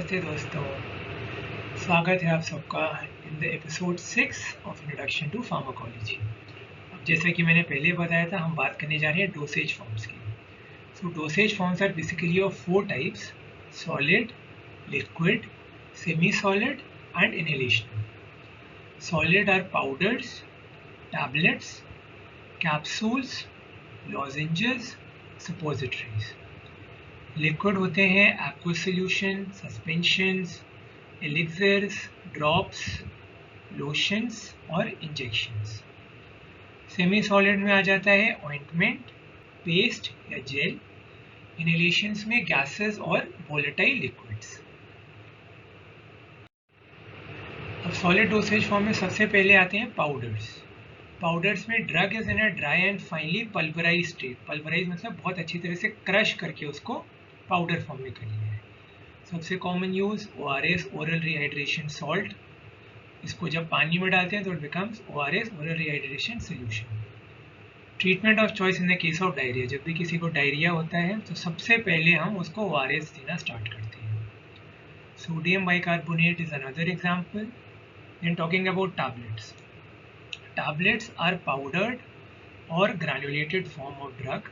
नमस्ते दोस्तों, स्वागत है आप सबका in the episode 6 of introduction to pharmacology. अब जैसा कि मैंने पहले बताया था, हम बात करने जा रहे हैं डोसेज फॉर्म्स की। So dosage forms are basically of 4 types: solid, liquid, semi solid and inhalational. Solid are powders, tablets, capsules, lozenges, suppositories. Liquid होते हैं aqueous solution, suspensions, elixirs, drops, lotions और इंजेक्शंस। सेमी सॉलिड में आ जाता है ointment, paste या gel. Inhalations में gases और वोलेटाइल लिक्विड्स। अब सॉलिड डोसेज फॉर्म में सबसे पहले आते हैं पाउडर्स। पाउडर्स में drug is in a dry and finally pulverise state. Pulverise मतलब बहुत अच्छी तरह से क्रश करके उसको पाउडर फॉर्म में कर लिया है। सबसे common use ORS, oral rehydration salt. इसको जब पानी में डालते हैं तो it becomes ORS, oral rehydration solution. Treatment of choice in the case of diarrhoea. जब भी किसी को डायरिया होता है तो सबसे पहले हम उसको ORS देना स्टार्ट करते हैं। Sodium bicarbonate is another example. Then talking about tablets. Tablets are powdered or granulated form of drug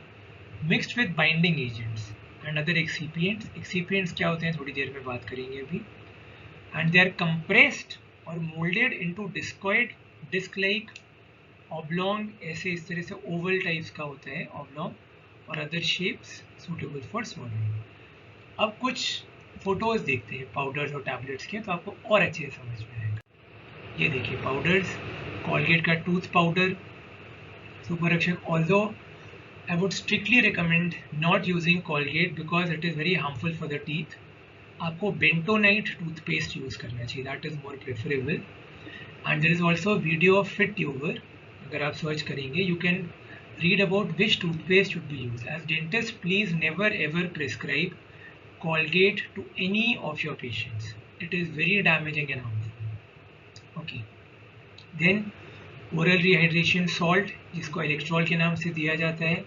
mixed with binding agents and other excipients. Excipients क्या होते हैं थोड़ी देर में बात करेंगे अभी. And they are compressed or molded into discoid, disc-like, oblong, ऐसे इस तरह से oval types का होता है oblong और other shapes suitable for swallowing. अब कुछ फोटोज देखते हैं पाउडर्स और टैबलेट्स के, तो आपको और अच्छे से समझ में आएगा. ये देखिए पाउडर्स. कॉलगेट का टूथ पाउडर, सुपररक्षक. Although I would strictly recommend not using Colgate because it is very harmful for the teeth. आपको बेंटोनाइट टूथपेस्ट यूज़ करना चाहिए, that is more preferable. And there is also video of Fit Tuber. अगर आप search करेंगे you can read about which toothpaste should be use. As dentist please never ever prescribe Colgate to any of your patients. It is very damaging and harmful. Okay. Then oral rehydration salt, जिसको Electral के नाम से दिया जाता है.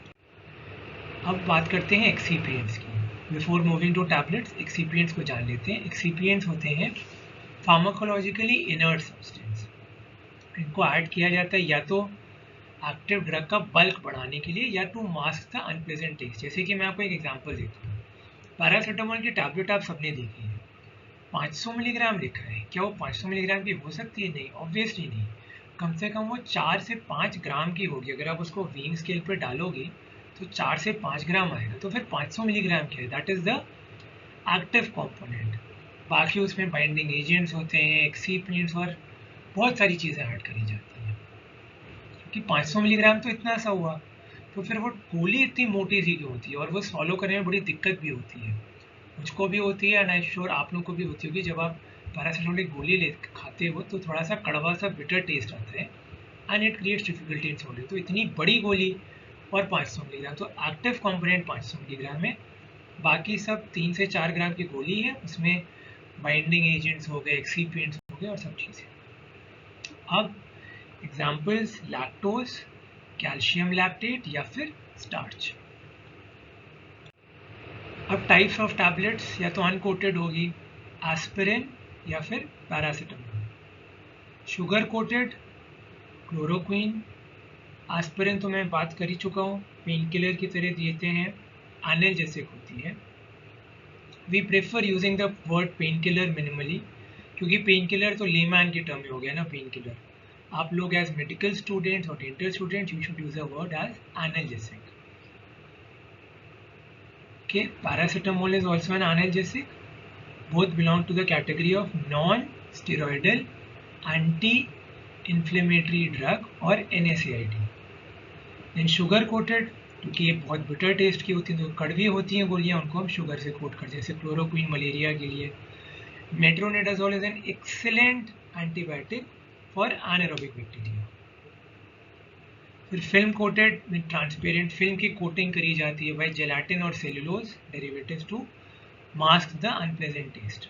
अब बात करते हैं एक्सीपियंट्स की. Before moving to tablets, excipients को जान लेते हैं. एक्सीपियंट्स होते हैं फार्माकोलॉजिकली इनर्ट सब्सटेंस. इनको ऐड किया जाता है या तो एक्टिव ड्रग का बल्क बढ़ाने के लिए या to mask the unpleasant taste. जैसे कि मैं आपको एक एग्जांपल देता हूँ. पैरासीटामोल की टैबलेट आप सबने देखी है, 500 मिलीग्राम लिखा है. क्या वो 500 मिलीग्राम की हो सकती है? नहीं, ऑब्वियसली नहीं. कम से कम वो 4 से 5 ग्राम की होगी. अगर आप उसको वीन स्केल पर डालोगे तो 4 से 5 ग्राम आएगा. तो फिर 500 मिलीग्राम क्या है? That is the active component. बाकी उसमें बाइंडिंग एजेंट्स होते हैं, एक्सीपिएंट्स और बहुत सारी चीज़ें ऐड करी जाती हैं. क्योंकि 500 मिलीग्राम तो इतना सा हुआ, तो फिर वो गोली इतनी मोटी सी क्यों होती है और वो सॉलो करने में बड़ी दिक्कत भी होती है. मुझको भी होती है एंड आई श्योर आप लोग को भी होती होगी. जब आप पैरासीटामोल की गोली ले खाते हो तो थोड़ा सा कड़वा सा बिटर टेस्ट आता है and it creates difficulty in swallowing. तो इतनी बड़ी गोली और 500 मिलीग्राम, तो एक्टिव कंपोनेंट 500 मिलीग्राम है, बाकी सब 3 से 4 ग्राम की गोली है. उसमें बाइंडिंग एजेंट्स हो गए, एक्सीपिएंट्स हो गए और सब चीज़ें. अब एग्जाम्पल्स: लैक्टोज, कैल्शियम लैक्टेट या फिर स्टार्च. अब टाइप्स ऑफ टैबलेट्स या तो अनकोटेड होगी, एस्पिरिन या फिर paracetamol. Sugar coated, chloroquine. Aspirin तो मैं बात कर ही चुका हूँ, पेन किलर की तरह देते हैं, एनाल्जेसिक होती है. We prefer using the word painkiller minimally, क्योंकि पेन किलर तो लेमैन की टर्म में हो गया ना पेन किलर. आप लोग एज मेडिकल स्टूडेंट्स और dental students you should use a word as analgesic. Okay, paracetamol is also an analgesic. Both belong to the category of non-steroidal anti-inflammatory drug or NSAID. Then sugar coated, क्योंकि ये बहुत bitter taste की होती हैं, तो कड़वी होती हैं गोलियाँ, उनको हम शुगर से कोट करते हैं, जैसे क्लोरोक्विन मलेरिया के लिए. Metronidazole is an excellent antibiotic for anaerobic bacteria. फिर फिल्म कोटेड में ट्रांसपेरेंट फिल्म की कोटिंग करी जाती है बाय जेलाटिन और cellulose derivatives to mask the unpleasant taste.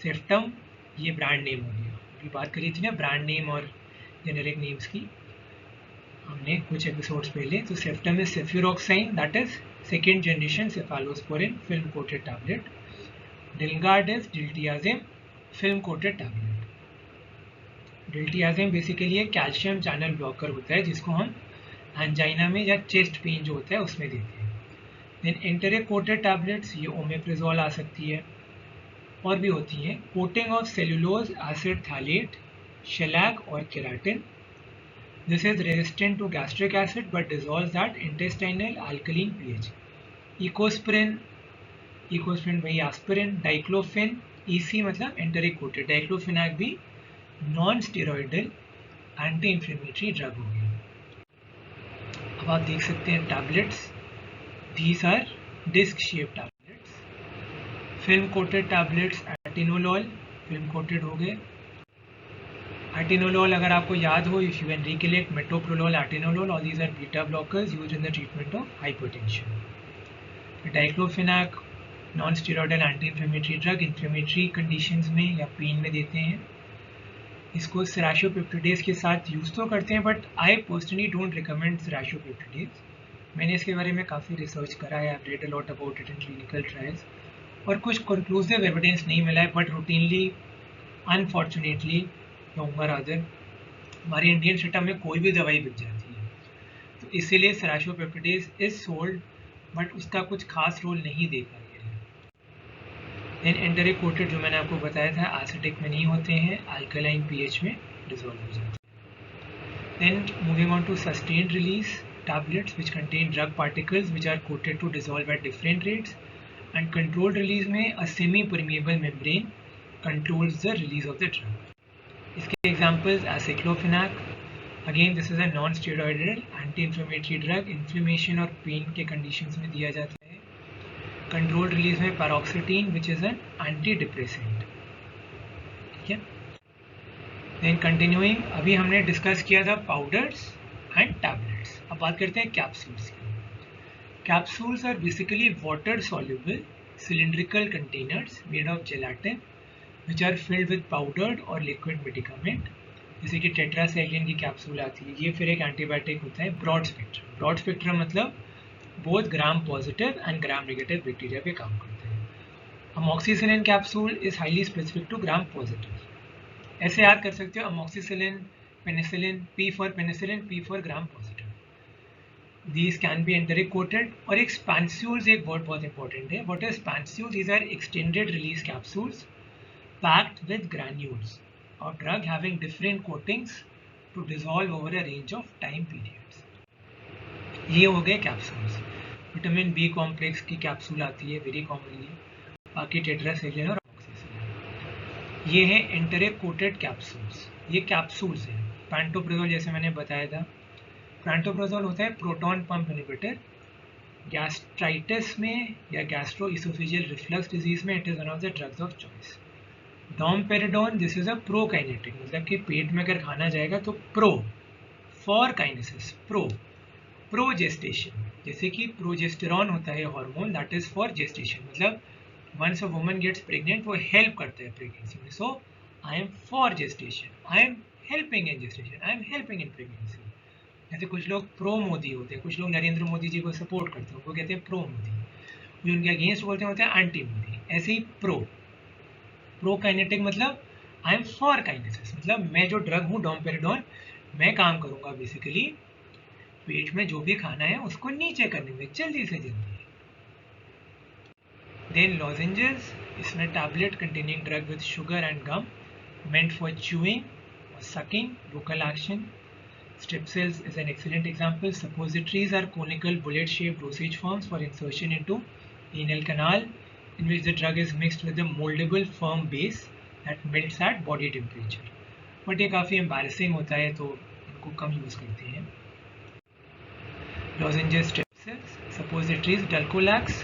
Ceftum, ये ब्रांड नेम हो गया. अभी बात करी थी ना ब्रांड नेम और जेनेरिक नेम्स की, हमने कुछ एपिसोड्स पहले. तो Ceftum is cefuroxime, that is second generation cephalosporin film coated tablet. Dilgard is diltiazem film coated tablet. Diltiazem basically एक कैल्शियम चैनल ब्लॉकर होता है जिसको हम एंजाइना में या चेस्ट पेन जो होता है उसमें देते हैं। देन एंटेरिक कोटेड टैबलेट्स, ये ओमेप्रेजोल आ सकती है, और भी होती हैं। Coating of cellulose acid phthalate, shellac और keratin. This is resistant to gastric acid but dissolves at intestinal alkaline pH. Ecosprin, Ecosprin वही एस्पिरिन। डाइक्लोफिन, ईसी मतलब एंटेरिक कोटेड। डाइक्लोफिनाक भी non steroidal anti inflammatory drug हो गया। अब आप देख सकते हैं tablets, these are disc shape tablets. Film coated tablets, atenolol film coated हो गए। एटिनोलॉल अगर आपको याद हो, if you can recollect, metoprolol, atenolol, और these are beta blockers used in the treatment of hypertension. Diclofenac non steroidal anti inflammatory drug, inflammatory conditions में या pen में देते हैं। इसको सेराशोपेप्टिडेज के साथ यूज़ तो करते हैं, but I personally don't recommend serratiopeptidase. मैंने इसके बारे में काफ़ी रिसर्च करा है, I read a lot about it in clinical trials, और कुछ कंक्लूसिव एविडेंस नहीं मिला है, बट रूटीनली अनफॉर्चुनेटली कहूँगा रादर हमारे इंडियन सिस्टम में कोई भी दवाई बिक जाती है, तो इसीलिए सेराशोपेप्टिडेज इज सोल्ड, बट उसका कुछ खास रोल नहीं देखा गया है। देन एंटेरिक कोटेड जो मैंने आपको बताया था, एसिडिक में नहीं होते हैं, अल्कलाइन पीएच में डिसॉल्व हो जाते हैं। Then moving on to sustained release tablets which contain drug particles which are coated to dissolve at different rates, and controlled release में a semi permeable membrane controls the release of the drug. इसके examples aceclofenac, again this is a non steroidal anti inflammatory drug, inflammation और pain के conditions में दिया जाता है। controlled release में paroxetine which is an anti depressant, ठीक है। then continuing, अभी हमने डिस्कस किया था पाउडर्स एंड टैबलेट्स, अब बात करते हैं कैप्सूल्स की। Capsules are basically water soluble cylindrical containers made of gelatin which are filled with powdered और लिक्विड मेडिकामेंट, जैसे कि टेट्रासाइक्लिन की कैप्सूल आती है। ये फिर एक एंटीबायोटिक होता है ब्रॉड स्पेक्ट्रम। ब्रॉड स्पेक्ट्रम मतलब both gram positive and gram negative bacteria पे काम करते हैं। Amoxicillin capsule is highly specific to gram positive. ऐसे याद कर सकते हो, amoxicillin, penicillin, P for penicillin, P for gram positive. These can be enteric coated, और एक स्पैंस्यूल्स एक वर्ड बहुत इंपॉर्टेंट है। What is स्पैंस्यूल्स? These are extended release capsules packed with granules of drug having different coatings to dissolve over a range of time periods. ये हो गए capsules. Vitamin B complex की capsule आती है वेरी कॉमनली, बाकी tetracycline और amoxicillin. ये है एंटेरिक कोटेड कैप्सूल्स, ये कैप्सूल्स हैं। पैंटोप्रेजोल जैसे मैंने बताया था, पैंटोप्रेजोल होता है प्रोटॉन पंप इनहिबिटर। गैस्ट्राइटिस में या गैस्ट्रोइसोफेजियल रिफ्लक्स डिजीज में it is one of the drugs of choice. Domperidone, this is a prokinetic, मतलब कि पेट में अगर खाना जाएगा तो प्रो फॉर काइनेसिस, प्रोजेस्टेशन, जैसे कि प्रोजेस्टेरॉन होता है hormone, that is for gestation, मतलब once a woman gets pregnant वो हेल्प करता है प्रेगनेंसी में। So I am for gestation, I am helping in gestation, I am helping in pregnancy. जैसे कुछ लोग प्रो मोदी होते हैं, कुछ लोग नरेंद्र मोदी जी को सपोर्ट करते हैं, वो कहते हैं प्रो मोदी, जो उनके अगेंस्ट बोलते हैं होते हैं एंटी मोदी। ऐसे ही प्रो काइनेटिक मतलब आई एम फॉर काइनेसिस, मतलब मैं जो ड्रग हूँ डोमपेरिडोन, मैं काम करूँगा बेसिकली पेट में जो भी खाना है उसको नीचे करने में जल्दी से जल्दी। देन लॉजेंजेस, इसमें tablet containing drug with sugar and gum meant for chewing or sucking, local action. Strepsils is an excellent example. Suppositories are conical bullet-shaped dosage forms for insertion into anal canal, in which the drug is mixed with a moldable firm base that melts at body temperature. But ये काफ़ी embarrassing होता है तो इनको कम use करते हैं। Lozenges, strepsils, suppositories, Dulcolax,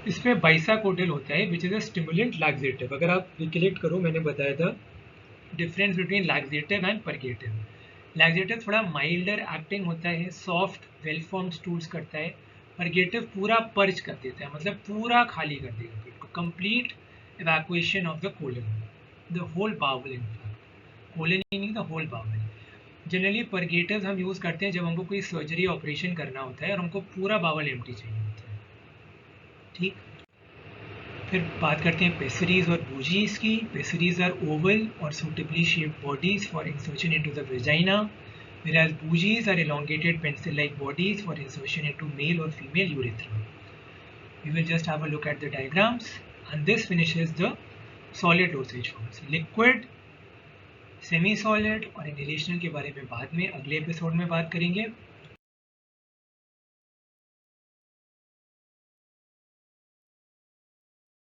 इसमें बाइसाकोटिल होता है which is a stimulant laxative. अगर आप रिकलेक्ट करो, मैंने बताया था difference between laxative and purgative. Laxative थोड़ा माइल्डर एक्टिंग होता है, सॉफ्ट वेल फॉर्म स्टूल्स करता है। परगेटिव पूरा पर्च कर देता है, मतलब पूरा खाली कर देगा पेट को, complete evacuation of the colon, the whole bowel, in fact colon ही नहीं, the whole bowel. Generally purgative हम यूज़ करते हैं जब हमको कोई सर्जरी ऑपरेशन करना होता है और हमको पूरा बाउल एम्प्टी चाहिए होता है, ठीक। फिर बात करते हैं पेसरीज और बूजीज की. पेसरीज आर ओवल और suitably shaped bodies for insertion into the vagina, whereas boogies are elongated pencil-like bodies for insertion into male or female urethra. We will just have a look at the diagrams, and this finishes the solid dosage forms. Liquid, semi solid और inhalational के बारे में बाद में अगले episode में बात करेंगे.